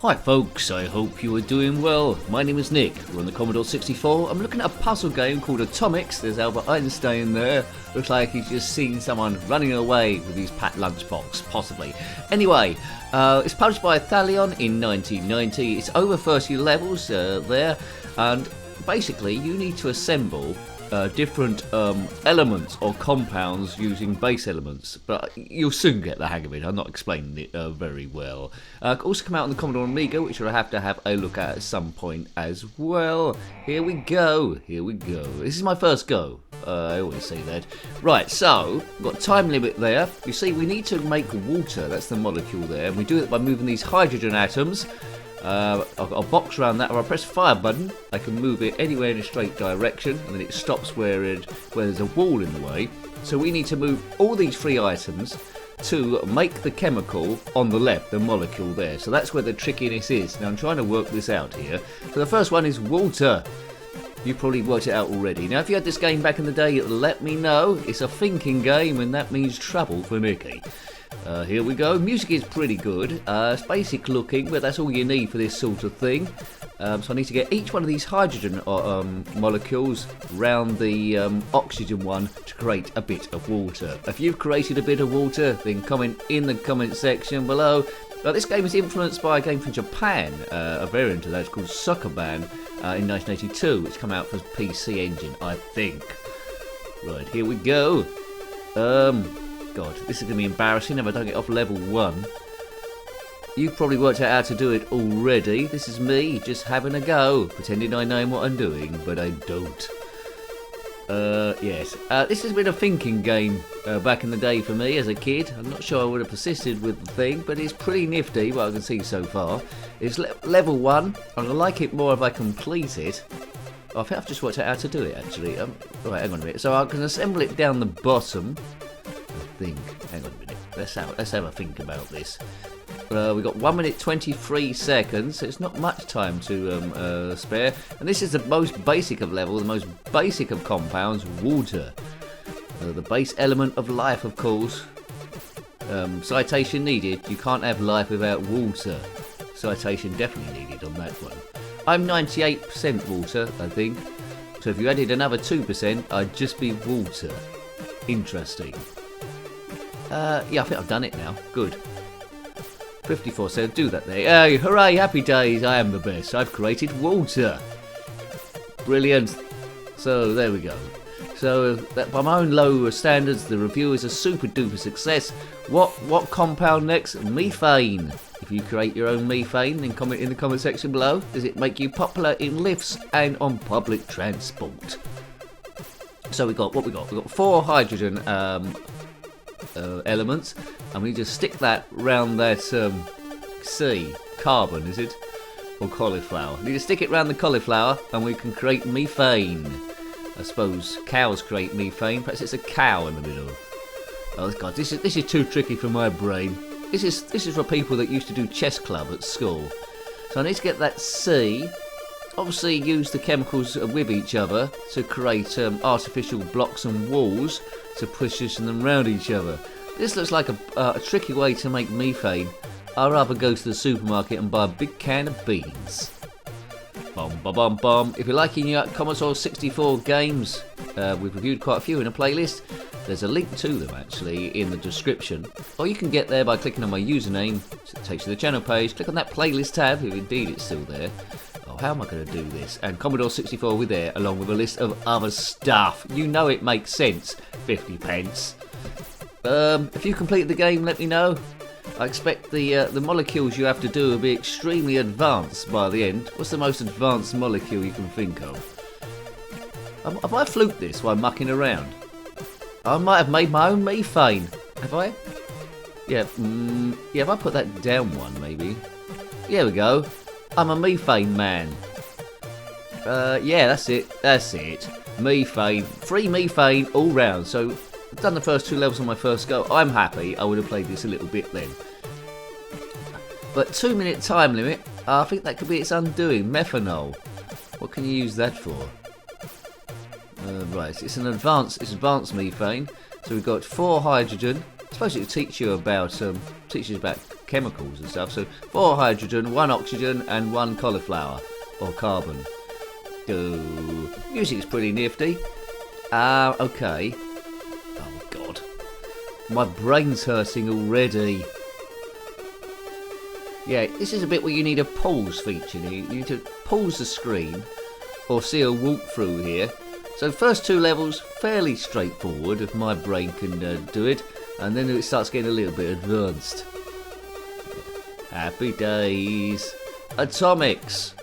Hi folks, I hope you are doing well. My name is Nick, we're on the Commodore 64. I'm looking at a puzzle game called Atomix. There's Albert Einstein there. Looks like he's just seen someone running away with his packed lunchbox, possibly. Anyway, it's published by Thalion in 1990. It's over 30 levels there, and basically you need to assemble different elements or compounds using base elements, but you'll soon get the hang of it. I'm not explaining it very well. Also come out on the Commodore Amiga, which I'll have to have a look at some point as well. Here we go. This is my first go. I always say that. Right, so we've got a time limit there. You see, we need to make water. That's the molecule there, and we do it by moving these hydrogen atoms. I've got a box around that, or I press the fire button, I can move it anywhere in a straight direction, and then it stops where there's a wall in the way. So we need to move all these three items to make the chemical on the left, the molecule there. So that's where the trickiness is. Now I'm trying to work this out here. So the first one is water. You probably worked it out already. Now if you had this game back in the day, let me know. It's a thinking game, and that means trouble for Nicky. Here we go. Music is pretty good. It's basic looking, but that's all you need for this sort of thing. So I need to get each one of these hydrogen molecules round the oxygen one to create a bit of water. If you've created a bit of water, then comment in the comment section below. This game is influenced by a game from Japan, a variant of that. It's called Sokoban in 1982, which came out for PC Engine, I think. Right, here we go. God, this is going to be embarrassing if I don't get off level 1. You've probably worked out how to do it already. This is me just having a go, pretending I know what I'm doing, but I don't. Yes. This has been a thinking game back in the day for me as a kid. I'm not sure I would have persisted with the thing, but it's pretty nifty, what I can see so far. It's level 1. I like it more if I complete it. Oh, I think I've just worked out how to do it, actually. Right, hang on a minute. So I can assemble it down the bottom. Hang on a minute. Let's have a think about this. We've got 1 minute 23 seconds, so it's not much time to spare. And this is the most basic of level, the most basic of compounds, water. The base element of life, of course. Citation needed. You can't have life without water. Citation definitely needed on that one. I'm 98% water, I think. So if you added another 2%, I'd just be water. Interesting. Yeah, I think I've done it now. Good. 54, so do that there. Hey, hooray, happy days, I am the best. I've created water. Brilliant. So, there we go. So, by my own low standards, the review is a super duper success. What compound next? Methane. If you create your own methane, then comment in the comment section below. Does it make you popular in lifts and on public transport? So, we've got 4 hydrogen elements, and we just stick that round that carbon, is it, or cauliflower? We just stick it round the cauliflower, and we can create methane. I suppose cows create methane. Perhaps it's a cow in the middle. Oh God, this is too tricky for my brain. This is for people that used to do chess club at school. So I need to get that C. Obviously use the chemicals with each other to create artificial blocks and walls to position them around each other. This looks like a tricky way to make methane. I'd rather go to the supermarket and buy a big can of beans. If you're liking your Commodore 64 games, we've reviewed quite a few in a playlist. There's a link to them actually in the description, or you can get there by clicking on my username. It takes you to the channel page. Click on that playlist tab if indeed it's still there. Oh, how am I going to do this? And Commodore 64 with there, along with a list of other stuff. You know it makes sense. 50 pence. If you complete the game, let me know. I expect the molecules you have to do will be extremely advanced by the end. What's the most advanced molecule you can think of? Have I fluked this while mucking around? I might have made my own methane. Have I? Yeah, yeah, if I put that down one, maybe. Here we go. I'm a methane man. Yeah, that's it. Methane. 3 methane all round. So, I've done the first 2 levels on my first go. I'm happy. I would have played this a little bit then. But 2 minute time limit, I think that could be its undoing. Methanol. What can you use that for? Right, it's advanced methane. So we've got 4 hydrogen. I suppose it will teach you about chemicals and stuff. So 4 hydrogen, 1 oxygen, and 1 cauliflower or carbon. Music's pretty nifty. Okay. Oh God, my brain's hurting already. Yeah, this is a bit where you need a pause feature. You need to pause the screen or see a walkthrough here. So the first 2 levels, fairly straightforward if my brain can do it, and then it starts getting a little bit advanced. Happy days. Atomix.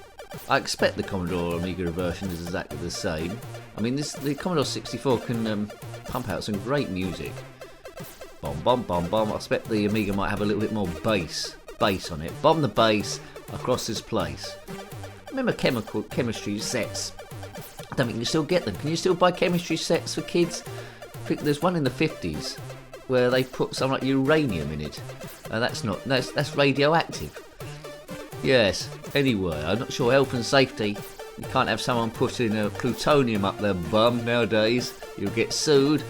I expect the Commodore Amiga version is exactly the same. I mean, the Commodore 64 can pump out some great music. Bomb, bomb, bomb, bomb. I expect the Amiga might have a little bit more bass on it. Bomb the bass across this place. Remember chemistry sets? I don't think you can still get them. Can you still buy chemistry sets for kids? I think there's one in the 50s where they put something like uranium in it. That's radioactive. Yes. Anyway, I'm not sure health and safety. You can't have someone putting plutonium up their bum nowadays. You'll get sued.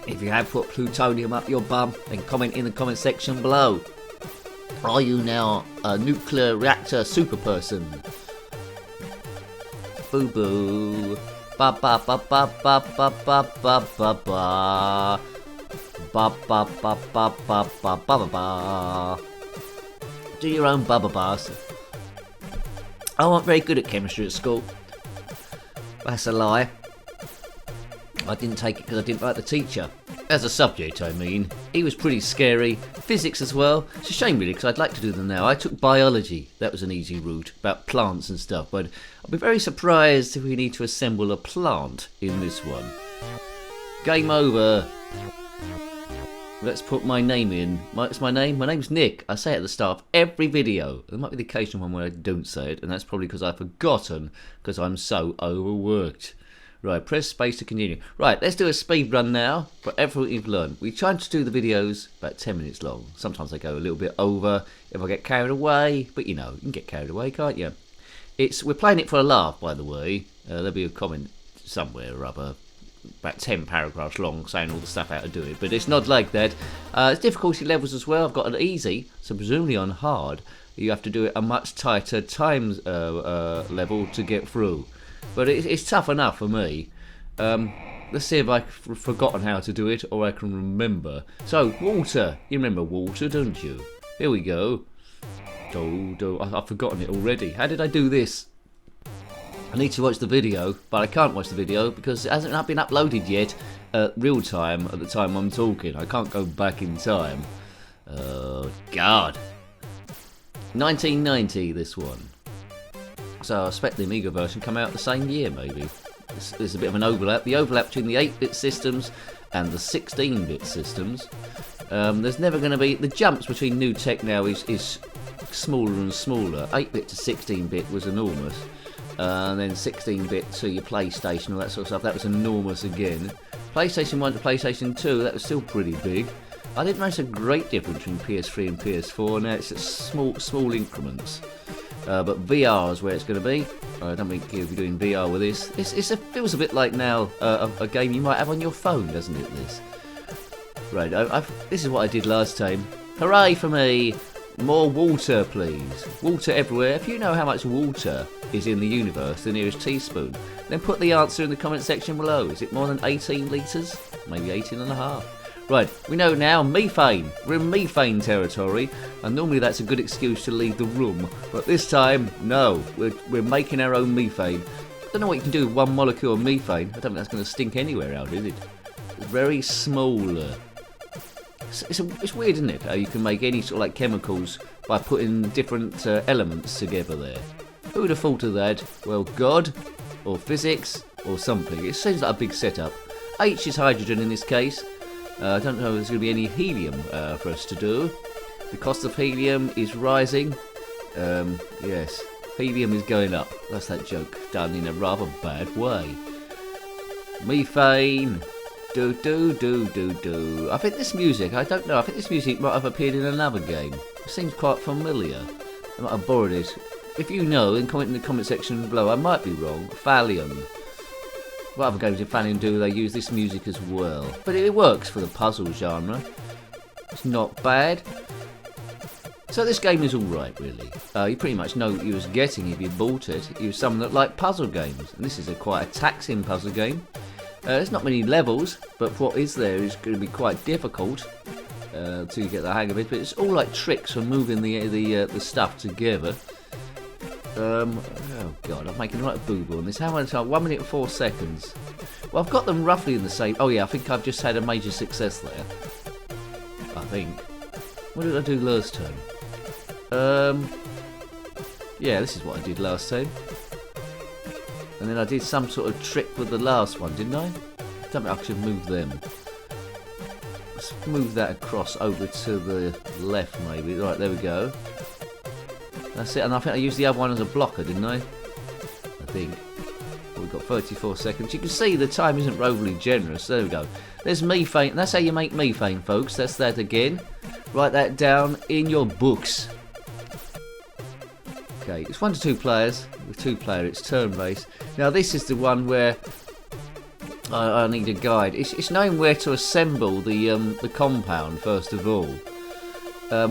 If you have put plutonium up your bum, then comment in the comment section below. Are you now a nuclear reactor super person? Boo boo. Ba ba ba ba ba ba ba ba ba ba. Ba ba ba ba ba ba ba ba. Do your own bubba bars. I wasn't very good at chemistry at school. That's a lie. I didn't take it because I didn't like the teacher. As a subject, I mean. He was pretty scary. Physics as well. It's a shame really, because I'd like to do them now. I took biology. That was an easy route, about plants and stuff. But I'll be very surprised if we need to assemble a plant in this one. Game over. Let's put my name in. What's my name? My name's Nick. I say it at the start of every video. There might be the occasional one where I don't say it, and that's probably because I've forgotten, because I'm so overworked. Right, press space to continue. Right, let's do a speed run now for everything you've learned. We try to do the videos about 10 minutes long. Sometimes they go a little bit over if I get carried away, but you know, you can get carried away, can't you? We're playing it for a laugh, by the way. There'll be a comment somewhere or other, about 10 paragraphs long, saying all the stuff how to do it, but it's not like that. It's difficulty levels as well. I've got an easy, so presumably on hard, you have to do it a much tighter time level to get through. But it's tough enough for me. Let's see if I've forgotten how to do it or I can remember. So, water. You remember water, don't you? Here we go. I've forgotten it already. How did I do this? I need to watch the video, but I can't watch the video because it hasn't been uploaded yet real time at the time I'm talking. I can't go back in time. Oh, God. 1990, this one. So I expect the Amiga version come out the same year, maybe. There's a bit of an overlap. The overlap between the 8-bit systems and the 16-bit systems. There's never going to be... The jumps between new tech now is smaller and smaller. 8-bit to 16-bit was enormous. And then 16-bit to your PlayStation, all that sort of stuff, that was enormous again. PlayStation 1 to PlayStation 2, that was still pretty big. I didn't notice a great difference between PS3 and PS4. Now it's small increments. But VR is where it's going to be. I don't think you'll be doing VR with this. It feels a bit like now a game you might have on your phone, doesn't it, this? Right, this is what I did last time. Hooray for me! More water, please. Water everywhere. If you know how much water is in the universe, the nearest teaspoon, then put the answer in the comment section below. Is it more than 18 litres? Maybe 18 and a half. Right, we know now, methane. We're in methane territory, and normally that's a good excuse to leave the room, but this time, no. We're making our own methane. I don't know what you can do with one molecule of methane. I don't think that's going to stink anywhere out, is it? It's very small. It's weird, isn't it, how you can make any sort of like chemicals by putting different elements together there. Who would have thought of that? Well, God, or physics, or something. It seems like a big setup. H is hydrogen in this case. I don't know if there's going to be any helium for us to do. The cost of helium is rising. Yes, helium is going up. That's that joke done in a rather bad way. Methane. Do. I think this music, I don't know, I think this music might have appeared in another game. It seems quite familiar. I might have borrowed it. If you know, then comment in the comment section below. I might be wrong. Thalion. What other games did Thalion do? They use this music as well. But it works for the puzzle genre. It's not bad. So this game is alright, really. You pretty much know what you was getting if you bought it. You was someone that liked puzzle games, and this is quite a taxing puzzle game. There's not many levels, but what is there is going to be quite difficult to get the hang of it. But it's all like tricks for moving the stuff together. Oh god, I'm making right boo-boo on this. How much time? 1 minute and 4 seconds. Well, I've got them roughly in the same. Oh yeah, I think I've just had a major success there. I think. What did I do last time? Yeah, this is what I did last time. And then I did some sort of trick with the last one, didn't I? Don't think I should move them. Let's move that across over to the left, maybe. Right, there we go. That's it. And I think I used the other one as a blocker, didn't I? I think. Well, we've got 34 seconds. You can see the time isn't overly generous. There we go. There's methane. That's how you make methane, folks. That's that again. Write that down in your books. Okay, it's 1 to 2 players. With 2-player, it's turn-based. Now this is the one where I need a guide. It's knowing where to assemble the compound first of all.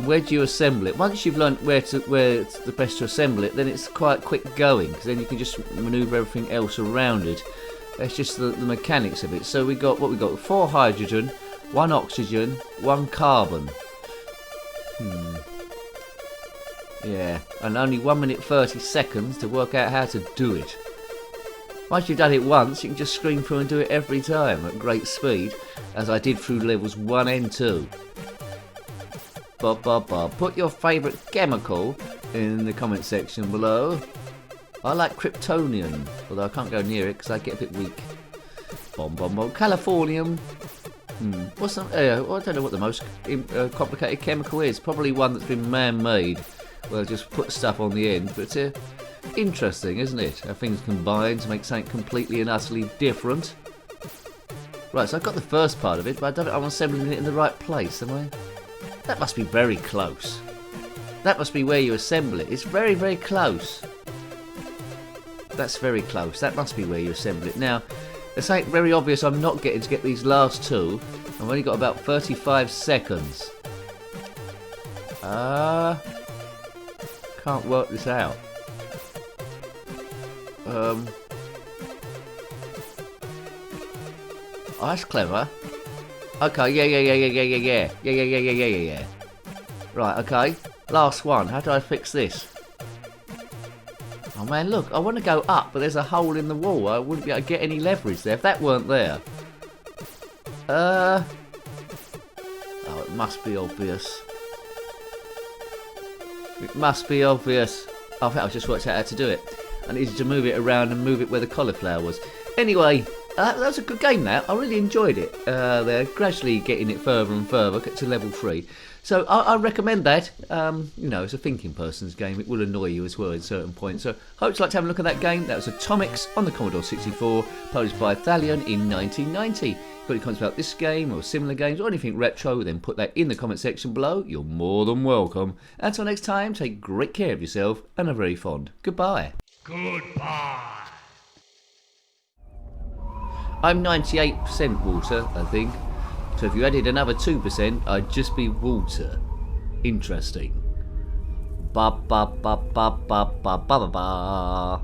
Where do you assemble it? Once you've learnt where it's the best to assemble it, then it's quite quick going, because then you can just manoeuvre everything else around it. That's just the mechanics of it. So we got 4 hydrogen, 1 oxygen, 1 carbon. Yeah, and only 1 minute 30 seconds to work out how to do it. Once you've done it once, you can just screen through and do it every time at great speed, as I did through levels 1 and 2. Put your favourite chemical in the comment section below. I like Kryptonian, although I can't go near it because I get a bit weak. Californium. What's some? I don't know what the most complicated chemical is. Probably one that's been man-made. Well, just put stuff on the end, but interesting, isn't it? How things combine to make something completely and utterly different. Right, so I've got the first part of it, but I don't know if I'm assembling it in the right place, am I? That must be very close. That must be where you assemble it. It's very, very close. That's very close. That must be where you assemble it. Now, there's something very obvious I'm not getting to get these last 2. I've only got about 35 seconds. Can't work this out. Oh, that's clever. Okay, yeah. Right, okay. Last one. How do I fix this? Oh man, look, I want to go up, but there's a hole in the wall. I wouldn't be able to get any leverage there if that weren't there. Oh, it must be obvious. It must be obvious. I think I've just worked out how to do it. I needed to move it around and move it where the cauliflower was. Anyway, that was a good game now. I really enjoyed it. They're gradually getting it further and further to level 3. So I recommend that. You know, it's a thinking person's game. It will annoy you as well at certain points. So hope you like to have a look at that game. That was Atomix on the Commodore 64, published by Thalion in 1990. Got any comments about this game or similar games or anything retro, then put that in the comment section below. You're more than welcome. Until next time, take great care of yourself and are very fond. Goodbye. Goodbye. I'm 98% water, I think. So if you added another 2%, I'd just be water. Interesting. Ba ba ba ba ba ba ba ba ba.